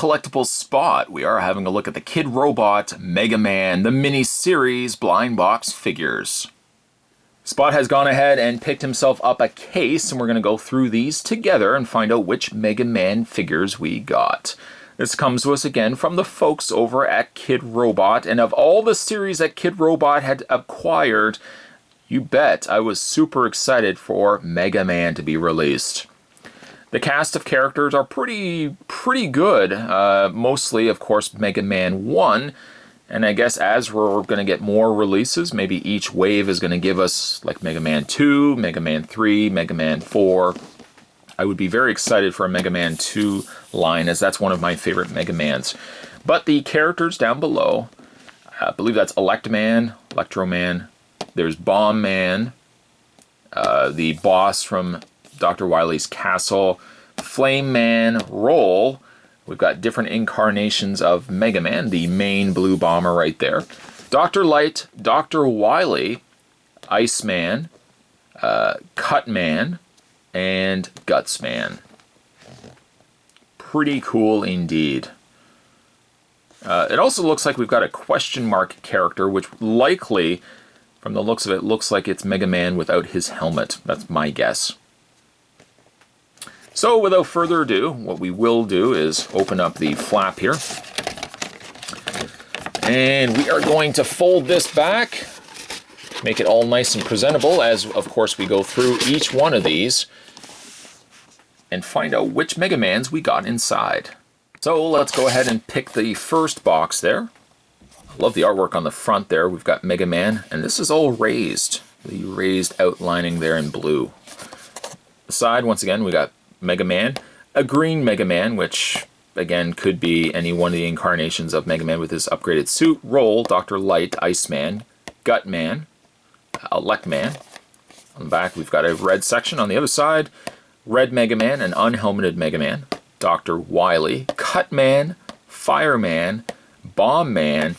collectibles spot, we are having a look at the Kidrobot Megaman, the mini-series blind box figures. Spot has gone ahead and picked himself up a case, and we're going to go through these together and find out which Mega Man figures we got. This comes to us again from the folks over at Kidrobot, and of all the series that Kidrobot had acquired, you bet I was super excited for Mega Man to be released. The cast of characters are pretty good, mostly, of course, Mega Man 1. And I guess as we're going to get more releases, maybe each wave is going to give us like Mega Man 2, Mega Man 3, Mega Man 4. I would be very excited for a Mega Man 2 line, as that's one of my favorite Mega Mans. But the characters down below, I believe that's Electman, Electroman, there's Bomb Man, the boss from Dr. Wily's castle, Flame Man, Roll. We've got different incarnations of Mega Man, the main blue bomber right there. Dr. Light, Dr. Wily, Iceman, Cutman, and Gutsman. Pretty cool indeed. It also looks like we've got a question mark character, which likely, from the looks of it, looks like it's Mega Man without his helmet. That's my guess. So without further ado, what we will do is open up the flap here. And we are going to fold this back, make it all nice and presentable as, of course, we go through each one of these and find out which Mega Mans we got inside. So let's go ahead and pick the first box there. I love the artwork on the front there. We've got Mega Man, and this is all raised. The raised outlining there in blue. The side, once again, we got Mega Man, a green Mega Man, which again could be any one of the incarnations of Mega Man with his upgraded suit. Roll, Dr. Light, Iceman, Gutman, Electman. On the back we've got a red section. On the other side, red Mega Man, an unhelmeted Mega Man, Dr. Wily, Cutman, Fireman, Bomb Man,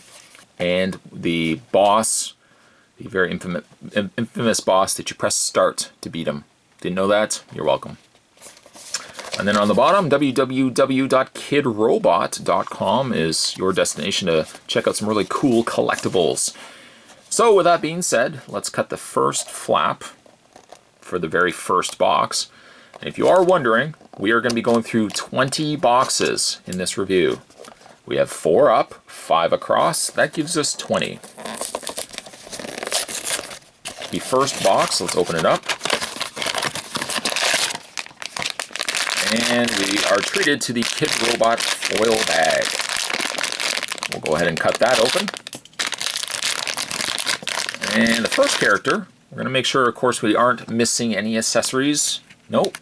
and the boss, the very infamous boss that you press start to beat him. Didn't know that? You're welcome. And then on the bottom, www.kidrobot.com is your destination to check out some really cool collectibles. So with that being said, let's cut the first flap for the very first box. And if you are wondering, we are going to be going through 20 boxes in this review. We have 4 up, 5 across. That gives us 20. The first box, let's open it up. And we are treated to the Kidrobot foil bag. We'll go ahead and cut that open. And the first character, we're going to make sure, of course, we aren't missing any accessories. Nope.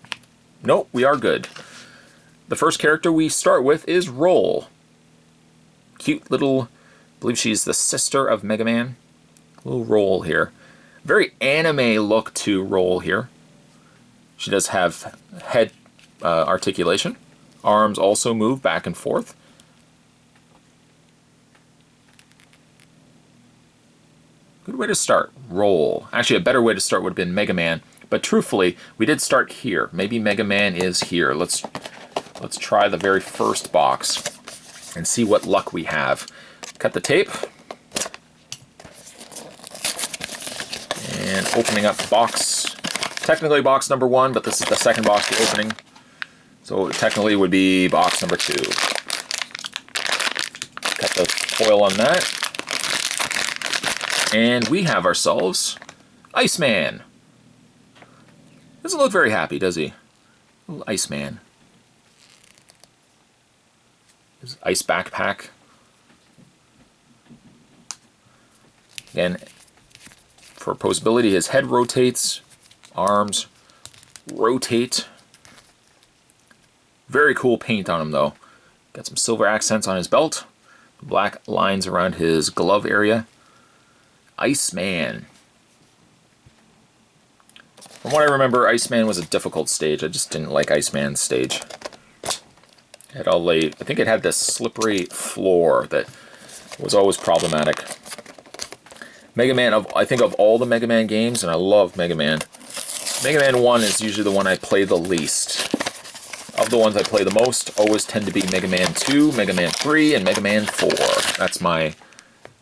Nope, we are good. The first character we start with is Roll. Cute little, I believe she's the sister of Mega Man. Little Roll here. Very anime look to Roll here. She does have head articulation. Arms also move back and forth. Good way to start. Roll. Actually, a better way to start would have been Mega Man, but truthfully, we did start here. Maybe Mega Man is here. Let's try the very first box and see what luck we have. Cut the tape. And opening up box. Technically box number 1, but this is the second box we're opening. So technically would be box number 2. Cut the foil on that. And we have ourselves Iceman. Doesn't look very happy, does he? Little Iceman. His ice backpack. Again, for posability, his head rotates, arms rotate. Very cool paint on him though. Got some silver accents on his belt, black lines around his glove area. Iceman. From what I remember, Iceman was a difficult stage. I just didn't like Iceman's stage. It all I think it had this slippery floor that was always problematic. Mega Man, I think of all the Mega Man games, and I love Mega Man, Mega Man 1 is usually the one I play the least. Of the ones I play the most, always tend to be Mega Man 2, Mega Man 3, and Mega Man 4. That's my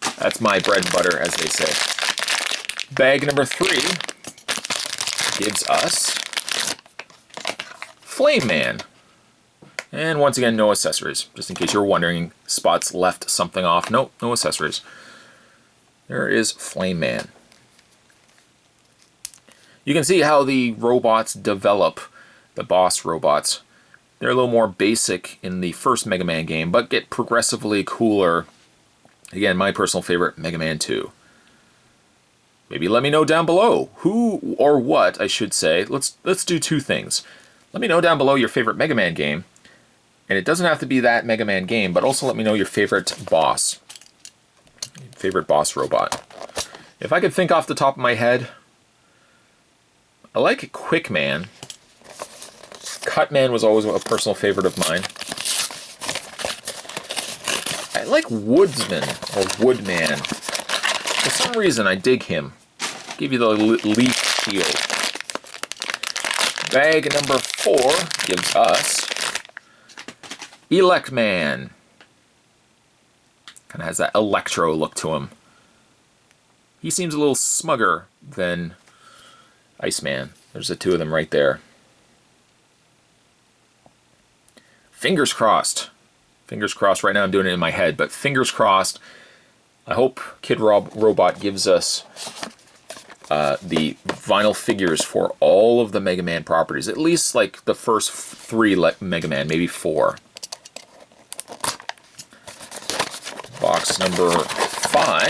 bread and butter, as they say. Bag number 3 gives us Flame Man. And once again, no accessories. Just in case you're wondering, Spot's left something off. Nope, no accessories. There is Flame Man. You can see how the robots develop, the boss robots. They're a little more basic in the first Mega Man game, but get progressively cooler. Again, my personal favorite, Mega Man 2. Maybe let me know down below who or what I should say. Let's do two things. Let me know down below your favorite Mega Man game, and it doesn't have to be that Mega Man game, but also let me know your favorite boss robot. If I could think off the top of my head, I like Quick Man. Cut Man was always a personal favorite of mine. I like Woodsman or Woodman. For some reason, I dig him. Give you the leaf shield. Bag number 4 gives us Elect Man. Kind of has that electro look to him. He seems a little smugger than Iceman. There's the two of them right there. Fingers crossed. Fingers crossed. Right now I'm doing it in my head, but fingers crossed. I hope Kidrobot gives us the vinyl figures for all of the Mega Man properties. At least like the first 3 Mega Man, maybe 4. Box number 5.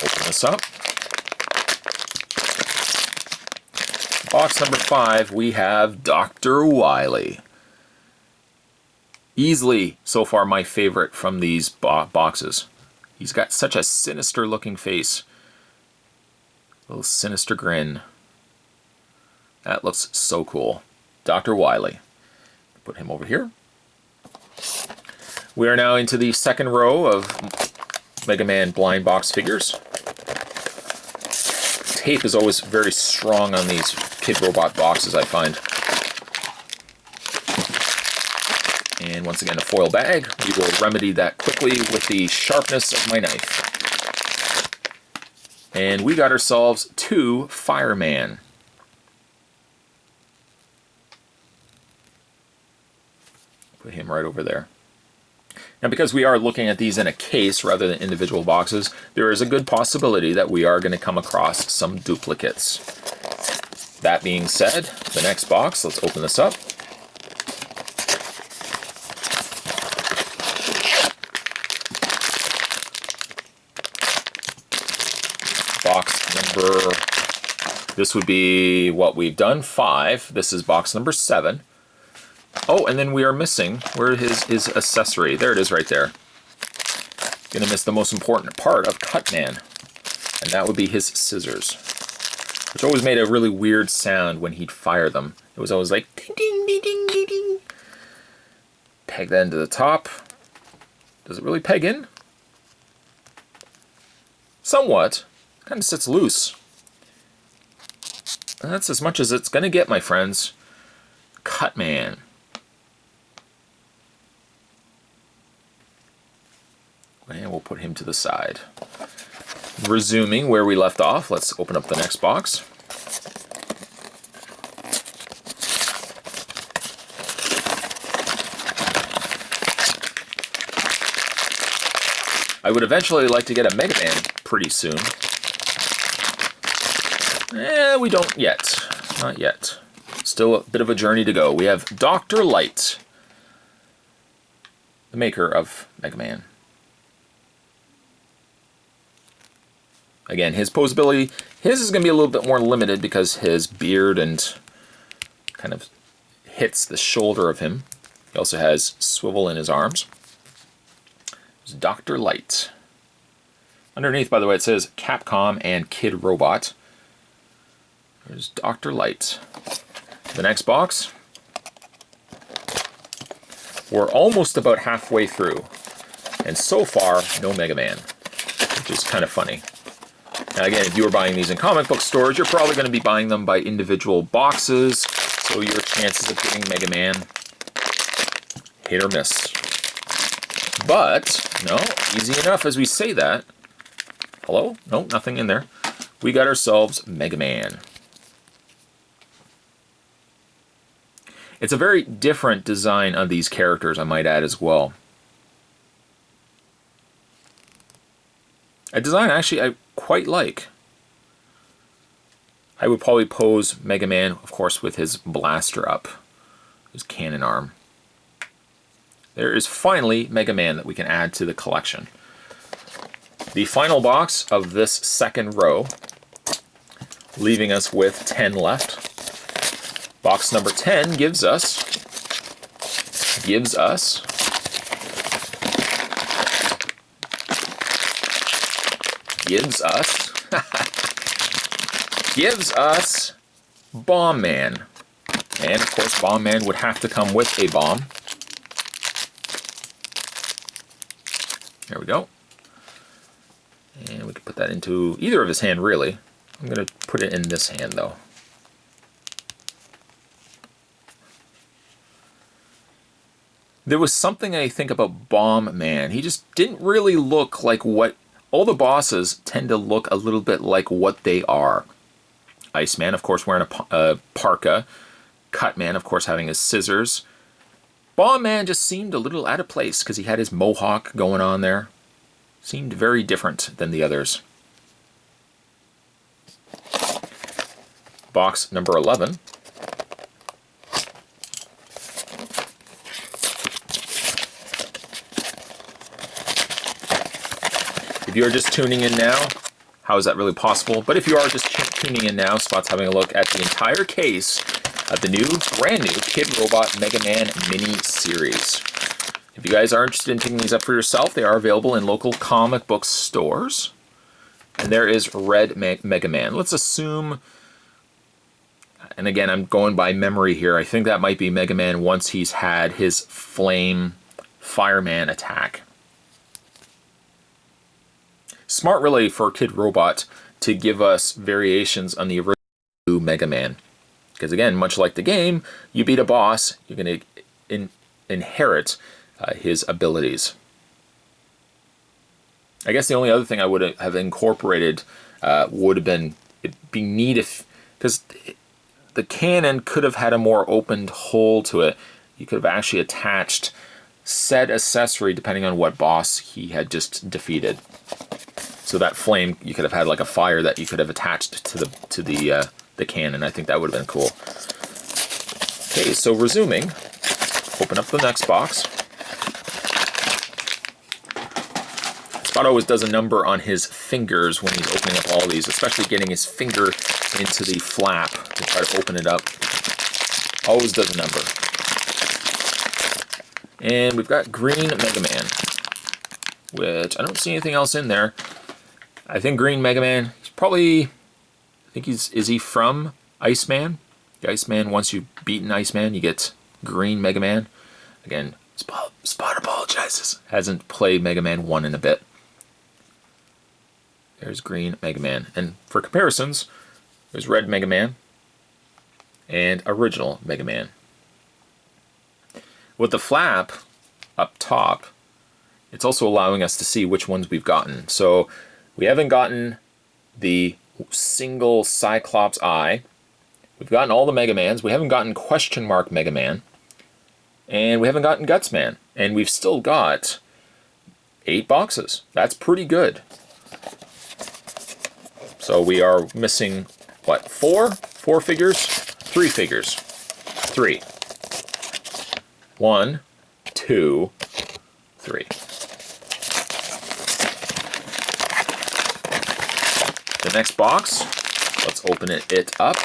Open this up. Box number 5, we have Dr. Wily. Easily, so far, my favorite from these boxes. He's got such a sinister looking face. A little sinister grin. That looks so cool. Dr. Wily. Put him over here. We are now into the second row of Mega Man blind box figures. Tape is always very strong on these Kidrobot boxes, I find. And once again, a foil bag. We will remedy that quickly with the sharpness of my knife. And we got ourselves 2 Fireman. Put him right over there. Now, because we are looking at these in a case rather than individual boxes, there is a good possibility that we are going to come across some duplicates. That being said, the next box, let's open this up. Box number, this would be what we've done, 5. This is box number 7. Oh, and then we are missing, where is his accessory? There it is right there. Gonna miss the most important part of Cutman, and that would be his scissors, which always made a really weird sound when he'd fire them. It was always like ding ding ding ding ding ding. Peg that into the top. Does it really peg in? Somewhat. Kind of sits loose. And that's as much as it's gonna get, my friends. Cutman. And we'll put him to the side. Resuming where we left off, let's open up the next box. I would eventually like to get a Mega Man pretty soon. We don't yet. Not yet. Still a bit of a journey to go. We have Dr. Light, the maker of Mega Man. Again, his posability, his is going to be a little bit more limited because his beard and kind of hits the shoulder of him. He also has swivel in his arms. There's Dr. Light. Underneath, by the way, it says Capcom and Kidrobot. There's Dr. Light. The next box. We're almost about halfway through. And so far, no Mega Man, which is kind of funny. Now again, if you were buying these in comic book stores, you're probably going to be buying them by individual boxes. So your chances of getting Mega Man, hit or miss. But, no, easy enough as we say that. Hello? No, nothing in there. We got ourselves Mega Man. It's a very different design of these characters, I might add as well. A design actually I quite like. I would probably pose Mega Man, of course, with his blaster up, his cannon arm. There is finally Mega Man that we can add to the collection. The final box of this second row, leaving us with 10 left. Box number 10 gives us Bomb Man. And of course, Bomb Man would have to come with a bomb. There we go. And we can put that into either of his hand, really. I'm going to put it in this hand, though. There was something I think about Bomb Man. He just didn't really look like what... All the bosses tend to look a little bit like what they are. Iceman, of course, wearing a parka. Cutman, of course, having his scissors. Bomb Man just seemed a little out of place because he had his mohawk going on there. Seemed very different than the others. Box number 11. If you are just tuning in now, how is that really possible? But if you are just tuning in now, Spot's having a look at the entire case of the brand new Kidrobot Mega Man mini series. If you guys are interested in picking these up for yourself, they are available in local comic book stores. And there is Red Mega Man. Let's assume, and again, I'm going by memory here, I think that might be Mega Man once he's had his Flame Fireman attack. Smart, really, for Kidrobot to give us variations on the original Mega Man. Because again, much like the game, you beat a boss, you're going to inherit his abilities. I guess the only other thing I would have incorporated would have been, it'd be neat if, because the cannon could have had a more opened hole to it. You could have actually attached said accessory depending on what boss he had just defeated. So that flame, you could have had like a fire that you could have attached to the cannon. I think that would have been cool. Okay, so resuming, open up the next box. Spot always does a number on his fingers when he's opening up all these, especially getting his finger into the flap to try to open it up. Always does a number. And we've got Green Mega Man, which I don't see anything else in there. I think Green Mega Man, he's probably, I think is he from Iceman? The Iceman, once you've beaten Iceman, you get Green Mega Man. Again, Spot apologizes. Hasn't played Mega Man 1 in a bit. There's Green Mega Man. And for comparisons, there's Red Mega Man and original Mega Man. With the flap up top, it's also allowing us to see which ones we've gotten. So we haven't gotten the single Cyclops eye. We've gotten all the Mega Mans. We haven't gotten question mark Mega Man. And we haven't gotten Guts Man. And we've still got 8 boxes. That's pretty good. So we are missing, what, 4? 4 figures? 3 figures. 3. 1, 2, 3. The next box, let's open it up.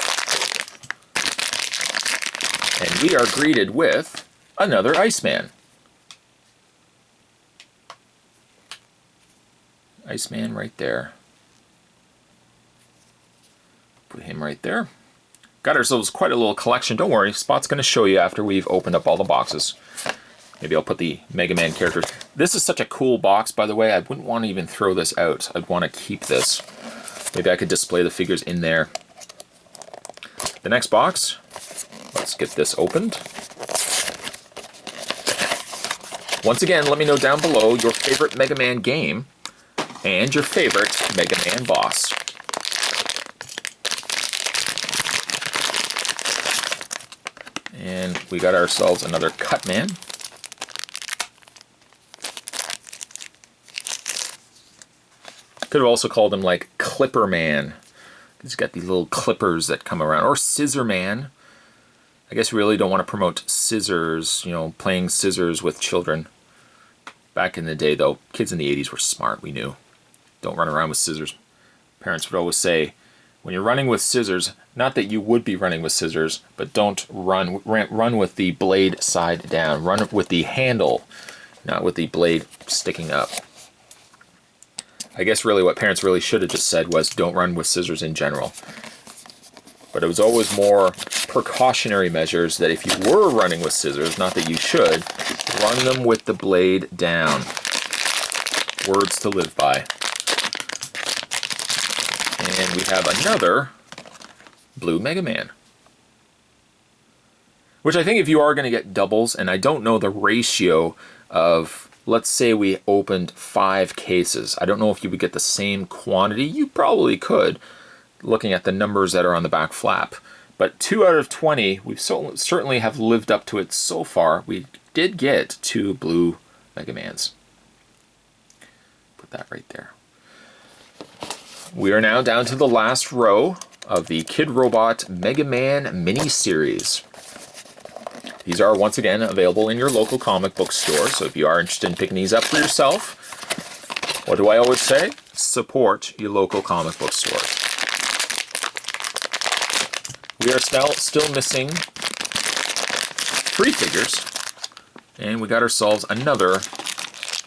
And we are greeted with another Iceman. Iceman right there. Put him right there. Got ourselves quite a little collection. Don't worry, Spot's going to show you after we've opened up all the boxes. Maybe I'll put the Mega Man characters. This is such a cool box, by the way. I wouldn't want to even throw this out. I'd want to keep this. Maybe I could display the figures in there. The next box, Let's get this opened. Once again, let me know down below your favorite Mega Man game and your favorite Mega Man boss. And we got ourselves another Cut Man. Could have also called him like Clipper Man. He's got these little clippers that come around. Or Scissor Man. I guess we really don't want to promote scissors, you know, playing scissors with children. Back in the day, though, kids in the 80s were smart, we knew. Don't run around with scissors. Parents would always say, when you're running with scissors, not that you would be running with scissors, but don't run with the blade side down. Run with the handle, not with the blade sticking up. I guess really what parents really should have just said was don't run with scissors in general. But it was always more precautionary measures that if you were running with scissors, not that you should, run them with the blade down. Words to live by. And we have another blue Mega Man. Which I think if you are going to get doubles, and I don't know the ratio of, let's say we opened 5 cases. I don't know if you would get the same quantity. You probably could, looking at the numbers that are on the back flap. But 2 out of 20, we certainly have lived up to it so far. We did get 2 blue Mega Mans. Put that right there. We are now down to the last row of the Kidrobot Mega Man mini-series. These are once again available in your local comic book store, so if you are interested in picking these up for yourself, what do I always say? Support your local comic book store. We are still missing 3 figures, and we got ourselves another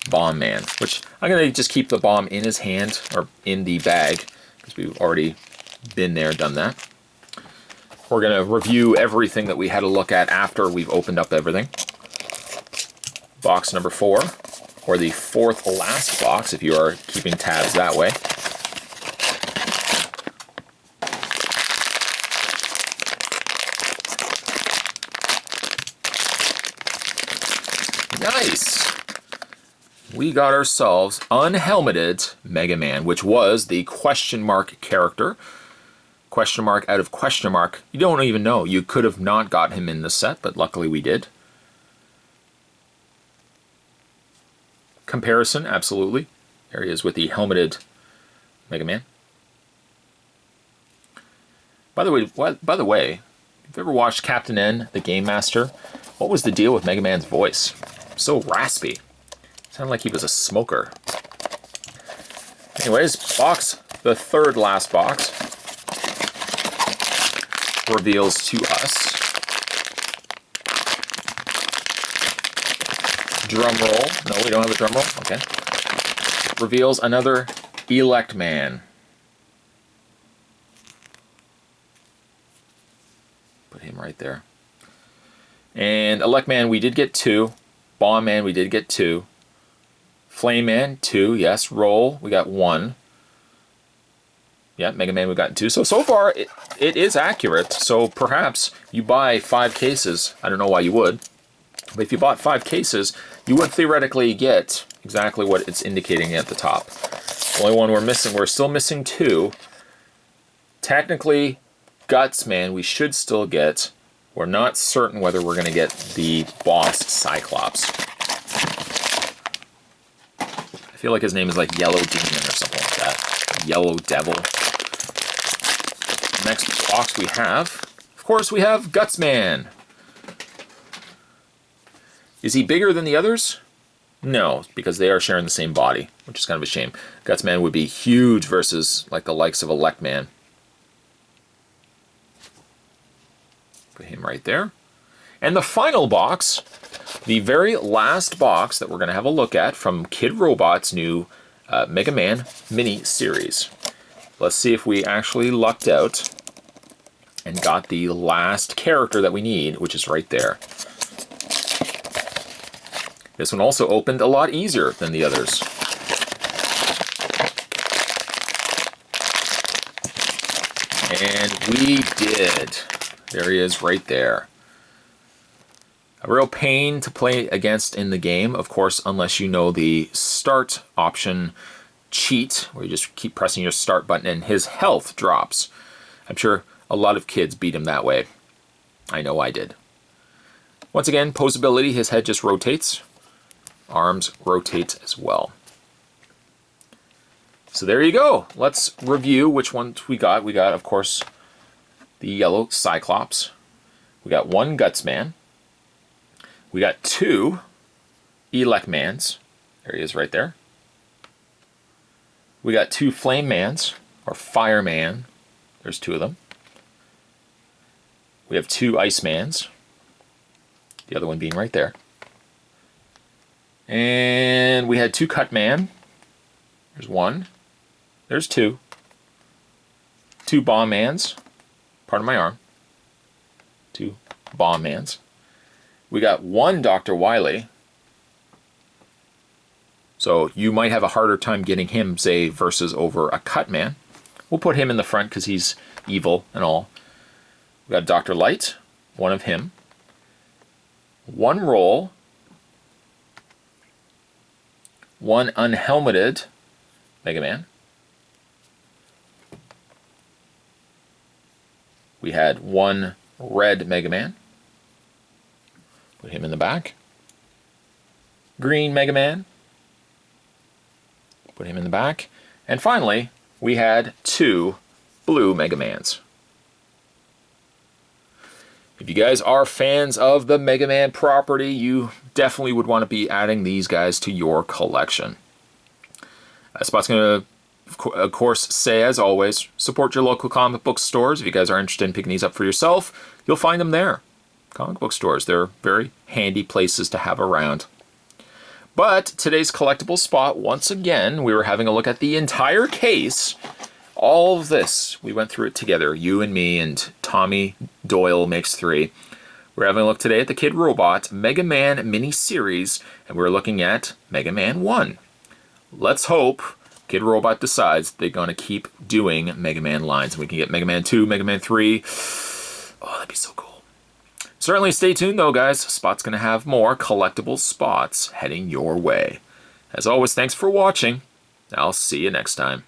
Bomb Man, which I'm going to just keep the bomb in his hand, or in the bag, because we've already been there, done that. We're going to review everything that we had a look at after we've opened up everything. Box number 4, or the 4th last box, if you are keeping tabs that way. Nice! We got ourselves unhelmeted Mega Man, which was the question mark character. Question mark out of question mark. You don't even know. You could have not got him in the set, but luckily we did. Comparison, absolutely. There he is with the helmeted Mega Man. By the way, if you've ever watched Captain N, the Game Master, what was the deal with Mega Man's voice? So raspy. Sounded like he was a smoker. Anyways, the 3rd last box reveals to us, drum roll, no we don't have a drum roll, okay, reveals another Elect Man. Put him right there. And Elect Man we did get 2, Bomb Man we did get 2, Flame Man 2, yes, Roll we got 1. Yeah, Mega Man we got 2. So far, it is accurate. So perhaps you buy 5 cases. I don't know why you would. But if you bought 5 cases, you would theoretically get exactly what it's indicating at the top. The only one we're still missing 2. Technically, Guts Man we should still get. We're not certain whether we're going to get the boss Cyclops. I feel like his name is like Yellow Demon or something like that. Yellow Devil. Next box we have, of course, we have Gutsman. Is he bigger than the others? No, because they are sharing the same body, which is kind of a shame. Gutsman would be huge versus like the likes of Elect Man. Put him right there. And the final box, the very last box that we're going to have a look at from Kidrobot's new Mega Man mini-series. Let's see if we actually lucked out and got the last character that we need, which is right there. This one also opened a lot easier than the others. And we did. There he is right there. A real pain to play against in the game, of course, unless you know the start option cheat, where you just keep pressing your start button and his health drops. I'm sure a lot of kids beat him that way. I know I did. Once again, posability, his head just rotates. Arms rotate as well. So there you go. Let's review which ones we got. We got, of course, the yellow Cyclops. We got one Gutsman. We got two Elecmans. There he is right there. We got two Flamemans, or Fireman. There's two of them. We have two Icemans. The other one being right there. And we had two Cutman. There's one. There's two. Two Bombmans. Part of my arm. Two Bombmans. We got one Dr. Wily. So you might have a harder time getting him, say, versus over a Cutman. We'll put him in the front because he's evil and all. We got Dr. Light, one of him. One Roll. One unhelmeted Megaman. We had one red Megaman. Put him in the back. Green Megaman. Put him in the back. And finally, we had two blue Megamans. If you guys are fans of the Mega Man property, you definitely would want to be adding these guys to your collection. Spot's going to, of course, say, as always, support your local comic book stores. If you guys are interested in picking these up for yourself, you'll find them there. Comic book stores, they're very handy places to have around. But today's collectible spot, once again, we were having a look at the entire case. All of this, we went through it together, you and me and Tommy Doyle makes three. We're having a look today at the Kidrobot Mega Man mini-series, and we're looking at Mega Man 1. Let's hope Kidrobot decides they're going to keep doing Mega Man lines, and we can get Mega Man 2, Mega Man 3. Oh, that'd be so cool. Certainly stay tuned though, guys. Spot's going to have more collectible spots heading your way. As always, thanks for watching. I'll see you next time.